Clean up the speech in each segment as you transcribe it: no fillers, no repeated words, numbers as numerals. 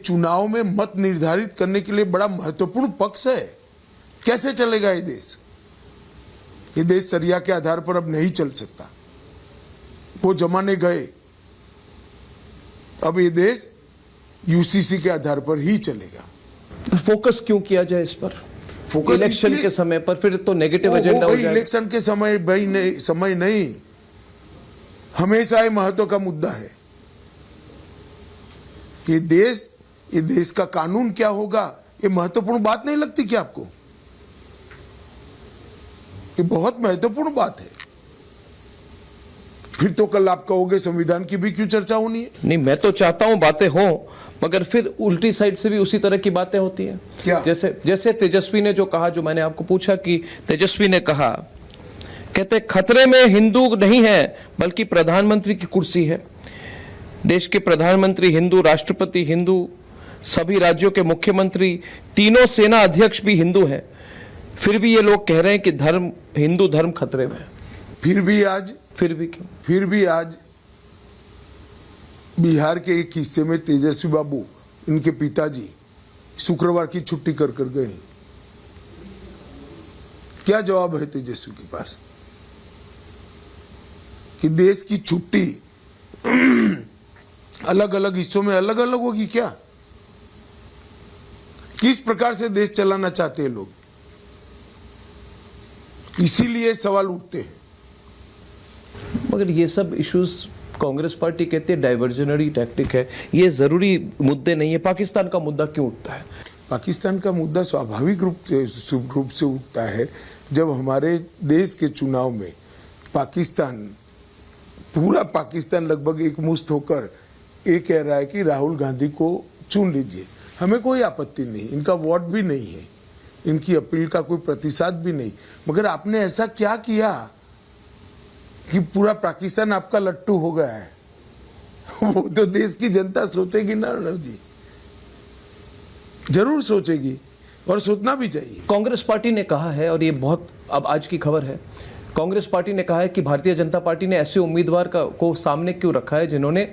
चुनाव में मत निर्धारित करने के लिए बड़ा महत्वपूर्ण पक्ष है। कैसे चलेगा ये देश? ये देश सरिया के आधार पर अब नहीं चल सकता, वो जमाने गए। अब ये देश यूसीसी के आधार पर ही चलेगा। फोकस क्यों किया जाए इस पर? फोकस इलेक्शन के समय पर फिर तो नेगेटिव एजेंडा हो जाएगा। इलेक्शन के समय भाई नहीं, समय नहीं, हमेशा ये महत्व का मुद्दा है कि ये देश का कानून क्या होगा, ये महत्वपूर्ण बात नहीं लगती क्या आपको? ये बहुत महत्वपूर्ण बात है। फिर तो कल आप कहोगे संविधान की भी क्यों चर्चा होनी है? नहीं, मैं तो चाहता हूं बातें हों, मगर फिर उल्टी साइड से भी उसी तरह की बातें होती हैं। क्या? जैसे तेजस्वी ने जो कहा, जो मैंने आपको पूछा कि तेजस्वी ने कहा, कहते खतरे में हिंदू नहीं है बल्कि प्रधानमंत्री की कुर्सी है। देश के प्रधानमंत्री हिंदू, राष्ट्रपति हिंदू, सभी राज्यों के मुख्यमंत्री, तीनों सेना अध्यक्ष भी हिंदू हैं। फिर भी ये लोग कह रहे हैं कि धर्म, हिंदू धर्म खतरे में है। फिर भी क्यों? फिर भी आज बिहार के एक हिस्से में तेजस्वी बाबू, इनके पिताजी, शुक्रवार की छुट्टी कर गए। क्या जवाब है तेजस्वी के पास कि देश की छुट्टी अलग अलग हिस्सों में अलग अलग होगी क्या? किस प्रकार से देश चलाना चाहते हैं लोग? इसीलिए सवाल उठते हैं। मगर ये सब इश्यूज कांग्रेस पार्टी कहती है डाइवर्जनरी टैक्टिक है, ये जरूरी मुद्दे नहीं है। पाकिस्तान का मुद्दा क्यों उठता है? पाकिस्तान का मुद्दा स्वाभाविक रूप से उठता है जब हमारे देश के चुनाव में पूरा पाकिस्तान लगभग एकमुश्त होकर ये कह रहा है कि राहुल गांधी को चुन लीजिए। हमें कोई आपत्ति नहीं, इनका वोट भी नहीं है, इनकी अपील का कोई प्रतिशत भी नहीं, मगर आपने ऐसा क्या किया कि पूरा पाकिस्तान आपका लट्टू हो गया है? वो तो देश की जनता सोचेगी ना अर्णव जी, जरूर सोचेगी और सोचना भी चाहिए। कांग्रेस पार्टी ने कहा है, और ये बहुत अब आज की खबर है, कांग्रेस पार्टी ने कहा है कि भारतीय जनता पार्टी ने ऐसे उम्मीदवार को सामने क्यों रखा है जिन्होंने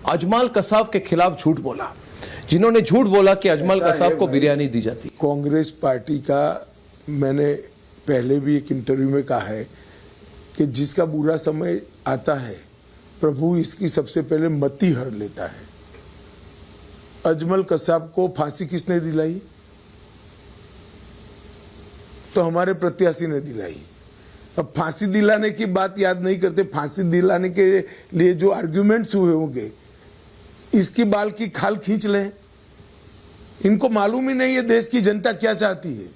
अजमल कसाब के खिलाफ झूठ बोला, जिन्होंने झूठ बोला कि अजमल कसाब को बिरयानी दी जाती। कांग्रेस पार्टी का मैंने पहले भी एक इंटरव्यू में कहा है कि जिसका बुरा समय आता है प्रभु इसकी सबसे पहले मति हर लेता है। अजमल कसाब को फांसी किसने दिलाई? तो हमारे प्रत्याशी ने दिलाई। अब फांसी दिलाने की बात याद नहीं करते, फांसी दिलाने के लिए जो आर्ग्यूमेंट्स हुए होंगे, इसकी बाल की खाल खींच लें। इनको मालूम ही नहीं है देश की जनता क्या चाहती है।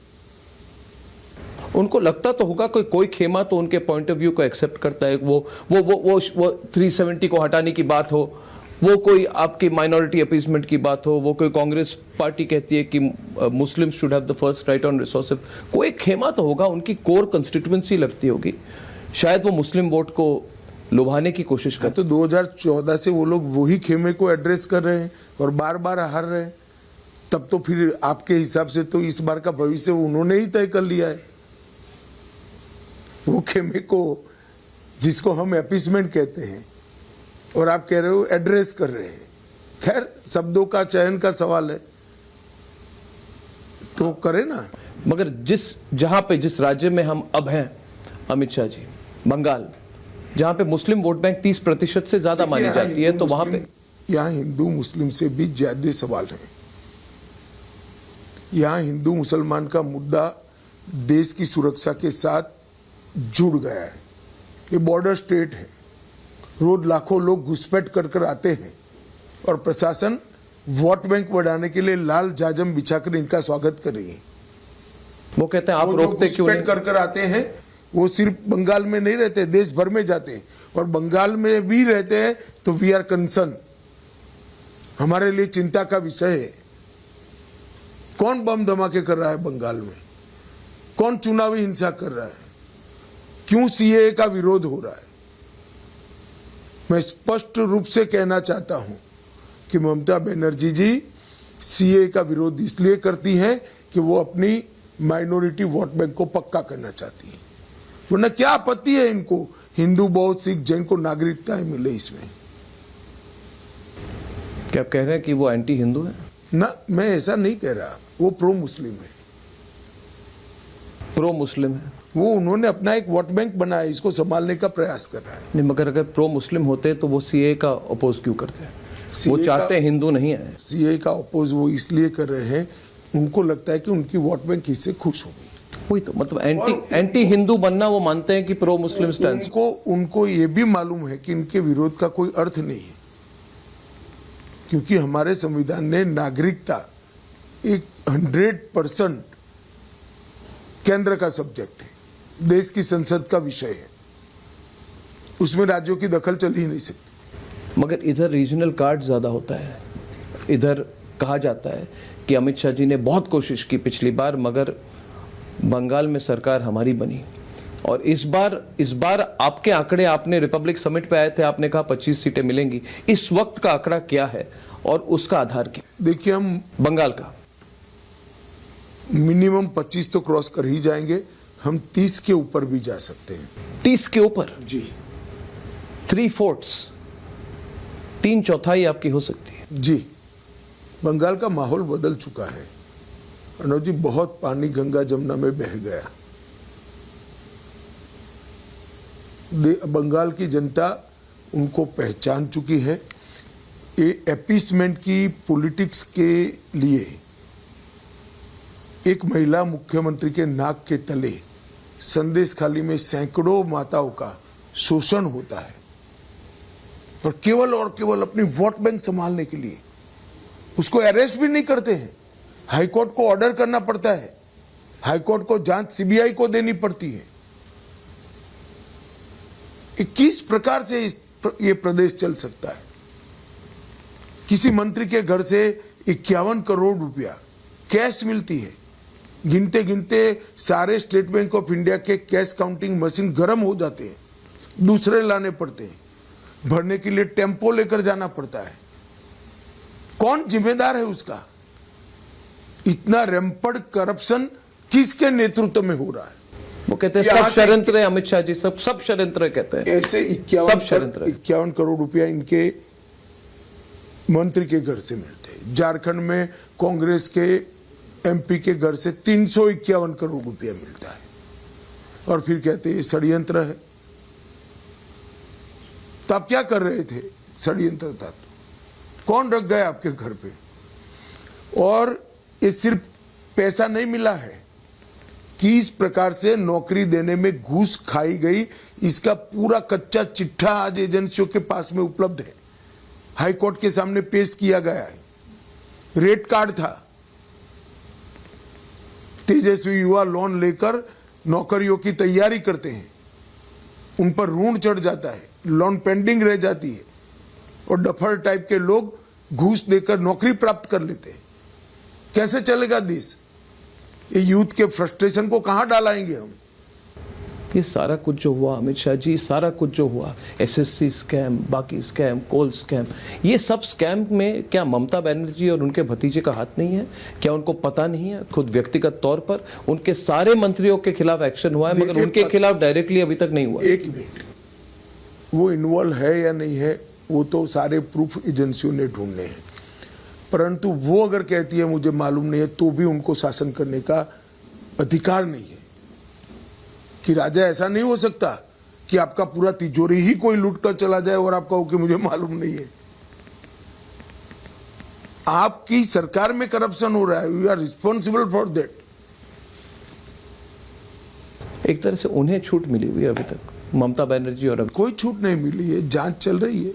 उनको लगता तो होगा कोई खेमा तो उनके पॉइंट ऑफ व्यू को एक्सेप्ट करता है। वो 370 को हटाने की बात हो, वो कोई आपकी माइनॉरिटी अपीसमेंट की बात हो, वो कोई कांग्रेस पार्टी कहती है कि मुस्लिम should have the first right on resources, कोई खेमा तो होगा। उनकी कोर कंस्टिट्यूएंसी लगती होगी, शायद वो मुस्लिम वोट को लुभाने की कोशिश करते। तो 2014 से वो लोग वही खेमे को एड्रेस कर रहे हैं और बार बार हार रहे हैं। तब तो फिर आपके हिसाब से तो इस बार का भविष्य उन्होंने ही तय कर लिया है। वो खेमे को, जिसको हम अपीसमेंट कहते हैं, और आप कह रहे हो एड्रेस कर रहे हैं। खैर, शब्दों का चयन का सवाल है, तो करे ना। मगर जिस राज्य में हम अब हैं, अमित शाह जी, बंगाल, जहां पे मुस्लिम वोट बैंक 30% से ज्यादा मानी जाती है, तो वहां पे यहाँ हिंदू मुस्लिम से भी ज्यादा सवाल है। यहाँ हिंदू मुसलमान का मुद्दा देश की सुरक्षा के साथ जुड़ गया है। ये बॉर्डर स्टेट है, रोज लाखों लोग घुसपैठ कर आते हैं और प्रशासन वोट बैंक बढ़ाने के लिए लाल जाजम बिछाकर इनका स्वागत कर रही है। वो कहते हैं आप रोकते क्यों नहीं? कर आते हैं, वो सिर्फ बंगाल में नहीं रहते, देश भर में जाते हैं, और बंगाल में भी रहते हैं तो वी आर कंसर्न, हमारे लिए चिंता का विषय है। कौन बम धमाके कर रहा है बंगाल में? कौन चुनावी हिंसा कर रहा है? क्यों सीएए का विरोध हो रहा है? मैं स्पष्ट रूप से कहना चाहता हूं कि ममता बनर्जी जी सीएए का विरोध इसलिए करती हैं कि वो अपनी माइनॉरिटी वोट बैंक को पक्का करना चाहती है। वरना क्या आपत्ति है इनको हिंदू, बौद्ध, सिख, जैन को नागरिकताएं मिले इसमें? क्या आप कह रहे हैं कि वो एंटी हिंदू है? ना, मैं ऐसा नहीं कह रहा, वो प्रो मुस्लिम है, प्रो मुस्लिम है। वो उन्होंने अपना एक वोट बैंक बनाया, इसको संभालने का प्रयास कर रहा है। नहीं, मगर अगर प्रो मुस्लिम होते तो वो सीए का अपोज क्यों करते हैं? वो CA चाहते का- हैं हिंदू नहीं है। सीए का अपोज वो इसलिए कर रहे हैं, उनको लगता है कि उनकी वोट बैंक इससे खुश होगी। वही तो मतलब एंटी हिंदू बनना वो मानते हैं कि प्रो मुस्लिम स्टैंड। उनको ये भी मालूम है कि इनके विरोध का कोई अर्थ नहीं है, क्योंकि हमारे संविधान ने नागरिकता एक 100% केंद्र का सब्जेक्ट है, देश की संसद का विषय है, उसमें राज्यों की दखल चल ही नहीं सकती। मगर इधर रीजनल कार्ड ज्यादा होता है। इधर कहा जाता है कि अमित शाह जी ने बहुत कोशिश की पिछली बार, मगर बंगाल में सरकार हमारी बनी। और इस बार आपके आंकड़े, आपने रिपब्लिक समिट पे आए थे, आपने कहा 25 सीटें मिलेंगी। इस वक्त का आंकड़ा क्या है और उसका आधार क्या? देखिए, हम बंगाल का मिनिमम 25 तो क्रॉस कर ही जाएंगे, हम 30 के ऊपर भी जा सकते हैं। 30 के ऊपर जी 3/4, 3/4 आपकी हो सकती है। जी, बंगाल का माहौल बदल चुका है अनुज जी, बहुत पानी गंगा जमुना में बह गया। बंगाल की जनता उनको पहचान चुकी है। ये एपीसमेंट की पॉलिटिक्स के लिए एक महिला मुख्यमंत्री के नाक के तले संदेश खाली में सैकड़ों माताओं का शोषण होता है, और केवल अपनी वोट बैंक संभालने के लिए उसको अरेस्ट भी नहीं करते हैं। हाईकोर्ट को ऑर्डर करना पड़ता है, हाईकोर्ट को जांच सीबीआई को देनी पड़ती है। किस प्रकार से ये प्रदेश चल सकता है? किसी मंत्री के घर से 51 करोड़ रुपया कैश मिलती है, गिनते गिनते सारे स्टेट बैंक ऑफ इंडिया के कैश काउंटिंग मशीन गर्म हो जाते हैं, दूसरे लाने पड़ते हैं, भरने के लिए टेम्पो लेकर जाना पड़ता है। कौन जिम्मेदार है उसका? इतना रैंपड करप्शन किसके नेतृत्व में हो रहा है? वो कहते हैं सब षड्यंत्र है अमित शाह जी, सब षड्यंत्र कहते हैं। ऐसे 51 करोड़ रुपया इनके मंत्री के घर से मिलते हैं। झारखंड में कांग्रेस के एमपी के घर से 351 करोड़ रुपया मिलता है, और फिर कहते हैं ये षड्यंत्र है। तो आप क्या कर रहे थे? षड्यंत्र था तो कौन रख गया आपके घर पे? और ये सिर्फ पैसा नहीं मिला है, किस प्रकार से नौकरी देने में घूस खाई गई, इसका पूरा कच्चा चिट्ठा आज एजेंसियों के पास में उपलब्ध है, हाईकोर्ट के सामने पेश किया गया है। रेड कार्ड था, तेजस्वी युवा लोन लेकर नौकरियों की तैयारी करते हैं, उन पर ऋण चढ़ जाता है, लोन पेंडिंग रह जाती है, और डफर टाइप के लोग घूस देकर नौकरी प्राप्त कर लेते हैं। कैसे चलेगा देश? ये यूथ के फ्रस्ट्रेशन को कहां डालाएंगे हम? ये सारा कुछ जो हुआ अमित शाह जी, सारा कुछ जो हुआ, एसएससी स्कैम, बाकी स्कैम, कोल स्कैम, ये सब स्कैम में क्या ममता बनर्जी और उनके भतीजे का हाथ नहीं है? क्या उनको पता नहीं है? खुद व्यक्तिगत तौर पर उनके सारे मंत्रियों के खिलाफ एक्शन हुआ है, मगर उनके खिलाफ डायरेक्टली अभी तक नहीं हुआ। एक मिनट, वो इन्वॉल्व है या नहीं है, वो तो सारे प्रूफ एजेंसियों ने ढूंढने हैं, परंतु वो अगर कहती है मुझे मालूम नहीं है, तो भी उनको शासन करने का अधिकार नहीं है। कि राजा ऐसा नहीं हो सकता कि आपका पूरा तिजोरी ही कोई लूट कर चला जाए और आप कहो कि मुझे मालूम नहीं है। आपकी सरकार में करप्शन हो रहा है, you are responsible for that. एक तरह से उन्हें छूट मिली हुई है अभी तक, ममता बनर्जी और कोई छूट नहीं मिली है, जांच चल रही है।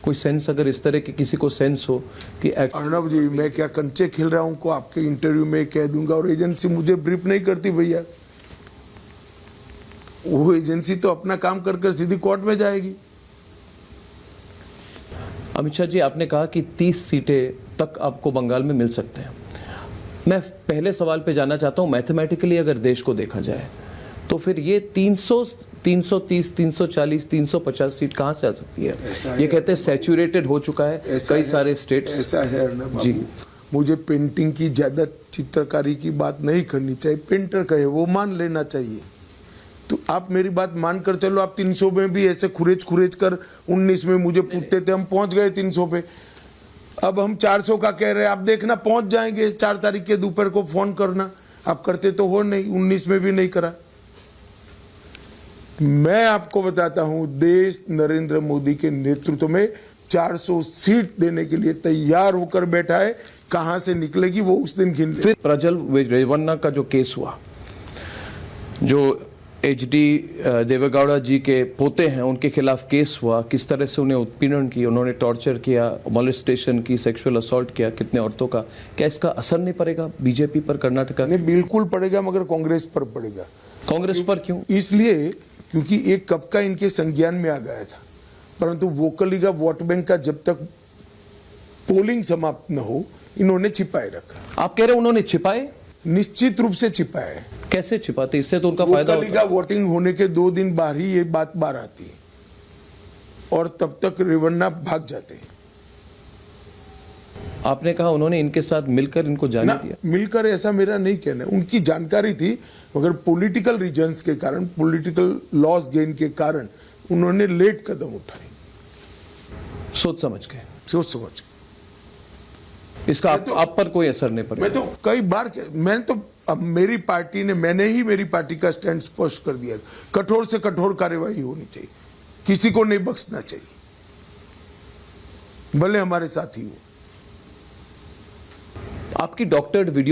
कोई सेंस, अगर इस तरह के किसी को सेंस हो कि अर्णव जी, मैं क्या कंचे खेल रहा हूं को आपके इंटरव्यू में कह दूंगा, और एजेंसी मुझे ब्रीफ नहीं करती भैया। वो एजेंसी तो अपना काम कर कर सीधी कोर्ट में जाएगी। अमित शाह जी, आपने कहा कि 30 सीटें तक आपको बंगाल में मिल सकते हैं। मैं पहले सवाल पे जाना चाहता हूं, मैथमेटिकली अगर देश को देखा जाए तो फिर ये 300, 330, 340, 350 सीट कहां से आ सकती है? ये कहते हैं सैचुरेटेड हो चुका है कई सारे स्टेट। ऐसा है अर्णव जी, मुझे पेंटिंग की ज्यादा चित्रकारी की बात नहीं करनी चाहिए, पेंटर कहे वो मान लेना चाहिए। तो आप मेरी बात मानकर चलो, आप 300 में भी ऐसे खुरेज कर 19 में मुझे पूछते थे, हम पहुंच गए 300 पे। अब हम 400 का कह रहे हैं, आप देखना पहुंच जाएंगे 4 तारीख के दोपहर को फोन करना। आप करते तो हो नहीं, 19 में भी नहीं करा। मैं आपको बताता हूं, देश नरेंद्र मोदी के नेतृत्व में 400 सीट देने के लिए तैयार होकर बैठा है। कहां से निकलेगी वो उस दिन गिन ले। फिर प्रज्वल रेवन्ना का जो केस हुआ, जो एचडी देवेगौड़ा जी के पोते हैं उनके खिलाफ केस हुआ, किस तरह से उन्हें उत्पीड़न की, उन्होंने टॉर्चर किया, मोलेस्टेशन की, सेक्सुअल असॉल्ट किया कितने औरतों का, क्या इसका असर नहीं पड़ेगा बीजेपी पर, कर्नाटका? नहीं, बिल्कुल पड़ेगा, मगर कांग्रेस पर पड़ेगा। कांग्रेस पर क्यों? इसलिए क्योंकि एक कब का इनके संज्ञान में आ गया था, परंतु वोकली का वोट बैंक का जब तक पोलिंग समाप्त न हो इन्होंने छिपाए रखा। आप कह रहे हैं उन्होंने छिपाए? निश्चित रूप से छिपाया है। कैसे छिपाते? इससे तो उनका फायदा वोकली होता का वोटिंग होने के 2 दिन बाद ही ये बात बाहर आती है और तब तक रेवन्ना भाग जाते हैं। आपने कहा उन्होंने इनके साथ मिलकर इनको जाने ना, दिया। मिलकर ऐसा मेरा नहीं कहना है, उनकी जानकारी थी, मगर पॉलिटिकल रीजंस के कारण, पॉलिटिकल लॉस गेन के कारण उन्होंने लेट कदम उठाए, सोच समझ के। सोच समझ के। इसका आप पर कोई असर नहीं पड़ेगा? मैं तो कई बार मैंने तो अब मेरी पार्टी ने, मैंने ही मेरी पार्टी का स्टैंड स्पष्ट कर दिया, कठोर से कठोर कार्यवाही होनी चाहिए, किसी को नहीं बख्शना चाहिए, भले हमारे साथी हो। आपकी डॉक्टर्ड वीडियो